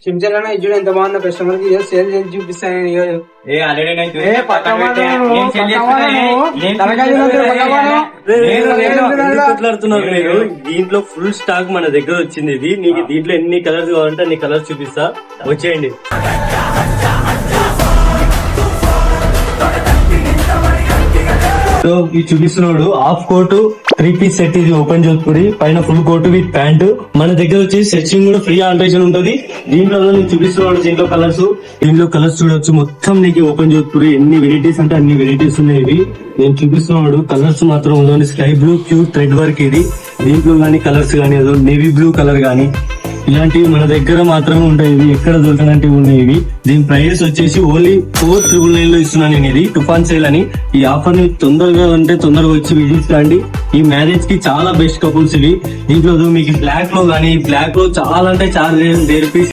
చించాలన్నా ఇచ్చుడు ఎంత బాగుందో కస్టమర్ కి సేల్ చేసి చూపిస్తాను. దీంట్లో ఫుల్ స్టాక్ మన దగ్గర వచ్చింది. ఇది నీకు దీంట్లో ఎన్ని కలర్స్ కావాలంటే అన్ని కలర్స్ చూపిస్తా, వచ్చేయండి. సో ఇది చూపిస్తున్నాడు హాఫ్ కోట్ 3 పీస్ సెట్. ఇది ఓపెన్ జోధ్పూరి పైన ఫుల్ కోట్ విత్ ప్యాంట్. మన దగ్గర వచ్చేసి సెట్సింగ్ కూడా ఫ్రీ ఆల్టరేషన్ ఉంటది. దీంట్లో నీకు చూపిస్తున్నాడు దీంట్లో కలర్స్ చూడొచ్చు. మొత్తం నీకు ఓపెన్ జోధ్పూరి ఎన్ని వెరైటీస్ అంటే అన్ని వెరైటీస్ ఉన్నాయి. ఇవి నేను చూపిస్తున్నాడు కలర్స్ మాత్రం ఉందండి. Sky blue pure thread work ఇది. దీంట్లో గానీ కలర్స్ గానీ అదో నేవీ బ్లూ కలర్ గానీ ఇలాంటివి మన దగ్గర మాత్రమే ఉంటాయి. ఇవి ఎక్కడ దొరకనంటివి ఉన్నాయి. ఇవి దీని ప్రైస్ వచ్చేసి ఓన్లీ 4,999 లో ఇస్తున్నాను నేను. ఇది తుఫాన్ సేల్ అని. ఈ ఆఫర్ ని తొందరగా వచ్చి విజిట్ కండి. ఈ మ్యారేజ్ కి చాలా బెస్ట్ కపుల్స్ ఇవి. దీంట్లో మీకు బ్లాక్ లో గానీ, బ్లాక్ లో చాలా అంటే చాలా రేర్ పీస్